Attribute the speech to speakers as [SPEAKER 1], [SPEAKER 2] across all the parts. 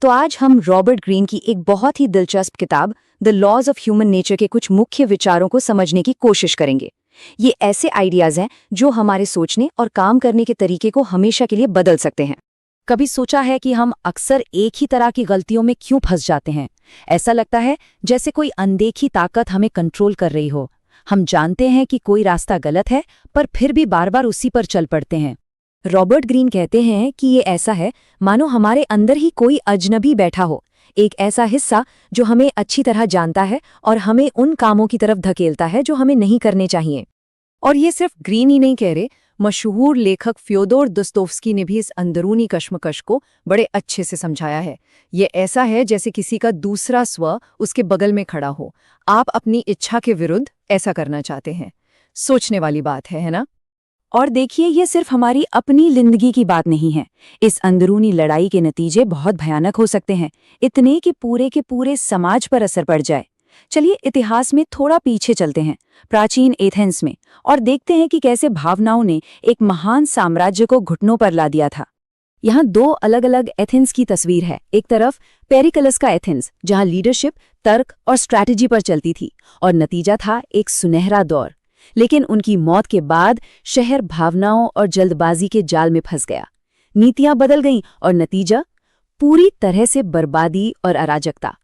[SPEAKER 1] तो आज हम रॉबर्ट ग्रीन की एक बहुत ही दिलचस्प किताब the laws of human nature के कुछ मुख्य विचारों को समझने की कोशिश करेंगे। ये ऐसे आइडियाज हैं जो हमारे सोचने और काम करने के तरीके को हमेशा के लिए बदल सकते हैं।
[SPEAKER 2] कभी सोचा है कि हम अक्सर एक ही तरह की गलतियों में क्यों फंस जाते हैं? ऐसा लगता है जैसे कोई अनदेखी ताकत हमें कंट्रोल कर रही हो। हम जानते हैं कि कोई रास्ता गलत है, पर फिर भी बार बार उसी पर चल पड़ते हैं।
[SPEAKER 1] रॉबर्ट ग्रीन कहते हैं कि ये ऐसा है मानो हमारे अंदर ही कोई अजनबी बैठा हो, एक ऐसा हिस्सा जो हमें अच्छी तरह जानता है और हमें उन कामों की तरफ धकेलता है जो हमें नहीं करने चाहिए। और ये सिर्फ ग्रीन ही नहीं कह रहे, मशहूर लेखक फ्योदोर दोस्तोव्स्की ने भी इस अंदरूनी कश्मकश को बड़े अच्छे से समझाया है। ये ऐसा है जैसे किसी का दूसरा स्व उसके बगल में खड़ा हो। आप अपनी इच्छा के विरुद्ध ऐसा करना चाहते हैं। सोचने वाली बात है ना?
[SPEAKER 2] और देखिए, ये सिर्फ हमारी अपनी जिंदगी की बात नहीं है। इस अंदरूनी लड़ाई के नतीजे बहुत भयानक हो सकते हैं, इतने कि पूरे के पूरे समाज पर असर पड़ जाए। चलिए इतिहास में थोड़ा पीछे चलते हैं, प्राचीन एथेंस में, और देखते हैं कि कैसे भावनाओं ने एक महान साम्राज्य को घुटनों पर ला दिया था। यहाँ दो अलग अलग एथेंस की तस्वीर है। एक तरफ पेरिकलस का एथेंस, जहाँ लीडरशिप तर्क और स्ट्रैटेजी पर चलती थी, और नतीजा था एक सुनहरा दौर। लेकिन उनकी मौत के बाद शहर भावनाओं और जल्दबाजी के जाल में फंस गया। नीतियां बदल गईं और नतीजा पूरी तरह से बर्बादी और अराजकता।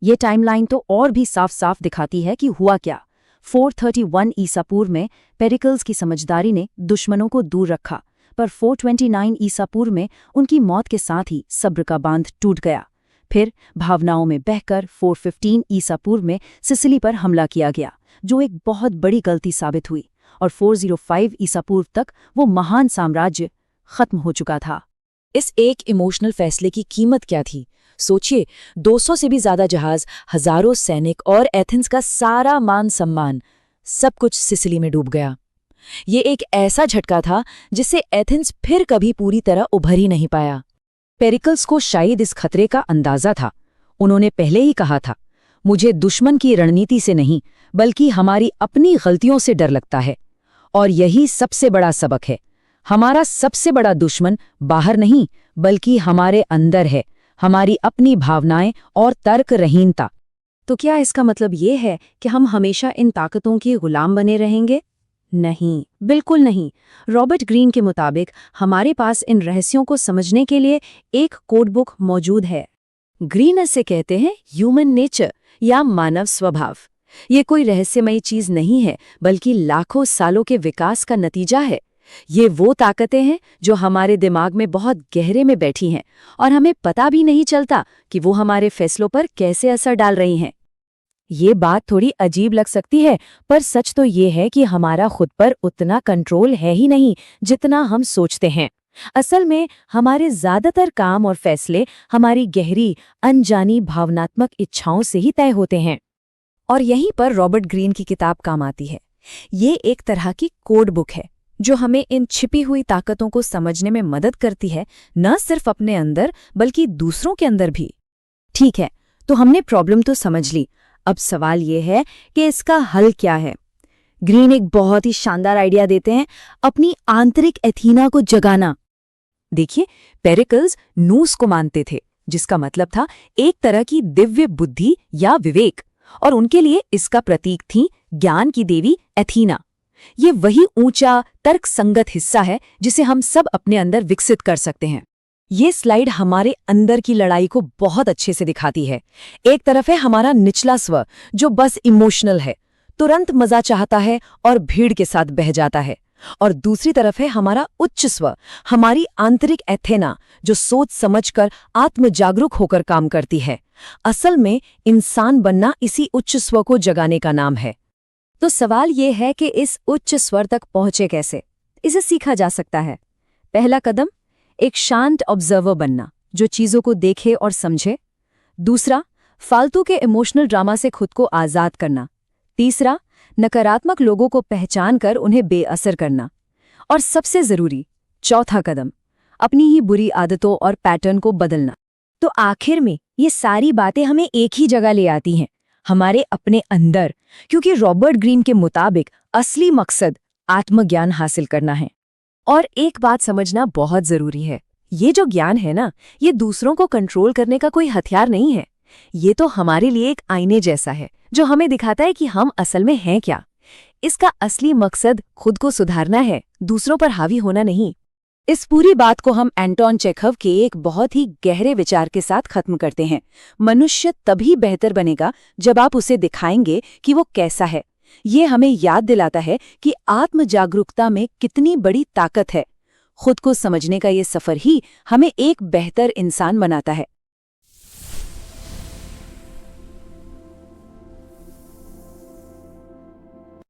[SPEAKER 2] ये टाइमलाइन तो और भी साफ साफ दिखाती है कि हुआ क्या। 431 ईसा पूर्व में पेरिकल्स की समझदारी ने दुश्मनों को दूर रखा, पर 429 ईसा पूर्व में उनकी मौत के साथ ही सब्र का बांध टूट गया। फिर भावनाओं में बहकर 415 ईसा पूर्व में सिसिली पर हमला किया गया, जो एक बहुत बड़ी गलती साबित हुई, और 405 ईसा पूर्व तक वो महान साम्राज्य खत्म हो चुका था।
[SPEAKER 3] इस एक इमोशनल फैसले की कीमत क्या थी? सोचिए, 200 से भी ज्यादा जहाज, हजारों सैनिक और एथेंस का सारा मान सम्मान, सब कुछ सिसिली में डूब गया। ये एक ऐसा झटका था जिससे एथेंस फिर कभी पूरी तरह उभर ही नहीं पाया। पेरिकल्स को शायद इस खतरे का अंदाजा था। उन्होंने पहले ही कहा था, मुझे दुश्मन की रणनीति से नहीं बल्कि हमारी अपनी गलतियों से डर लगता है। और यही सबसे बड़ा सबक है। हमारा सबसे बड़ा दुश्मन बाहर नहीं बल्कि हमारे अंदर है, हमारी अपनी भावनाएं और तर्कहीनता।
[SPEAKER 1] तो क्या इसका मतलब ये है कि हम हमेशा इन ताकतों के गुलाम बने रहेंगे? नहीं, बिल्कुल नहीं। रॉबर्ट ग्रीन के मुताबिक हमारे पास इन रहस्यों को समझने के लिए एक कोड बुक मौजूद है। ग्रीन इसे कहते हैं ह्यूमन नेचर या मानव स्वभाव। ये कोई रहस्यमयी चीज नहीं है बल्कि लाखों सालों के विकास का नतीजा है। ये वो ताकतें हैं जो हमारे दिमाग में बहुत गहरे में बैठी हैं और हमें पता भी नहीं चलता कि वो हमारे फैसलों पर कैसे असर डाल रही हैं।
[SPEAKER 2] ये बात थोड़ी अजीब लग सकती है, पर सच तो ये है कि हमारा खुद पर उतना कंट्रोल है ही नहीं जितना हम सोचते हैं। असल में हमारे ज्यादातर काम और फैसले हमारी गहरी अनजानी भावनात्मक इच्छाओं से ही तय होते हैं।
[SPEAKER 1] और यहीं पर रॉबर्ट ग्रीन की किताब काम आती है। ये एक तरह की कोड बुक है जो हमें इन छिपी हुई ताकतों को समझने में मदद करती है, न सिर्फ अपने अंदर बल्कि दूसरों के अंदर भी। ठीक है, तो हमने प्रॉब्लम तो समझ ली। अब सवाल ये है कि इसका हल क्या है। ग्रीन एक बहुत ही शानदार आइडिया देते हैं, अपनी आंतरिक एथीना को जगाना। देखिए, पेरिकल्स नूस को मानते थे, जिसका मतलब था एक तरह की दिव्य बुद्धि या विवेक, और उनके लिए इसका प्रतीक थी ज्ञान की देवी एथीना। ये वही ऊंचा तर्कसंगत हिस्सा है जिसे हम सब अपने अंदर विकसित कर सकते हैं। ये स्लाइड हमारे अंदर की लड़ाई को बहुत अच्छे से दिखाती है। एक तरफ है हमारा निचला स्व जो बस इमोशनल है, तुरंत मजा चाहता है और भीड़ के साथ बह जाता है, और दूसरी तरफ है हमारा उच्च स्व, हमारी आंतरिक एथेना जो सोच समझकर आत्म जागरूक होकर काम करती है। असल में इंसान बनना इसी उच्च स्व को जगाने का नाम है। तो सवाल ये है कि इस उच्च स्वर तक पहुंचे कैसे? इसे सीखा जा सकता है। पहला कदम, एक शांत ऑब्जर्वर बनना जो चीजों को देखे और समझे। दूसरा, फालतू के इमोशनल ड्रामा से खुद को आजाद करना। तीसरा, नकारात्मक लोगों को पहचान कर उन्हें बेअसर करना। और सबसे जरूरी चौथा कदम, अपनी ही बुरी आदतों और पैटर्न को बदलना। तो आखिर में ये सारी बातें हमें एक ही जगह ले आती हैं, हमारे अपने अंदर, क्योंकि रॉबर्ट ग्रीन के मुताबिक असली मकसद आत्मज्ञान हासिल करना है। और एक बात समझना बहुत जरूरी है, ये जो ज्ञान है ना, ये दूसरों को कंट्रोल करने का कोई हथियार नहीं है। ये तो हमारे लिए एक आईने जैसा है जो हमें दिखाता है कि हम असल में हैं क्या। इसका असली मकसद खुद को सुधारना है, दूसरों पर हावी होना नहीं।
[SPEAKER 2] इस पूरी बात को हम एंटोन चेखव के एक बहुत ही गहरे विचार के साथ खत्म करते हैं। मनुष्य तभी बेहतर बनेगा जब आप उसे दिखाएंगे कि वो कैसा है। ये हमें याद दिलाता है कि आत्म जागरूकता में कितनी बड़ी ताकत है। खुद को समझने का ये सफर ही हमें एक बेहतर इंसान बनाता है।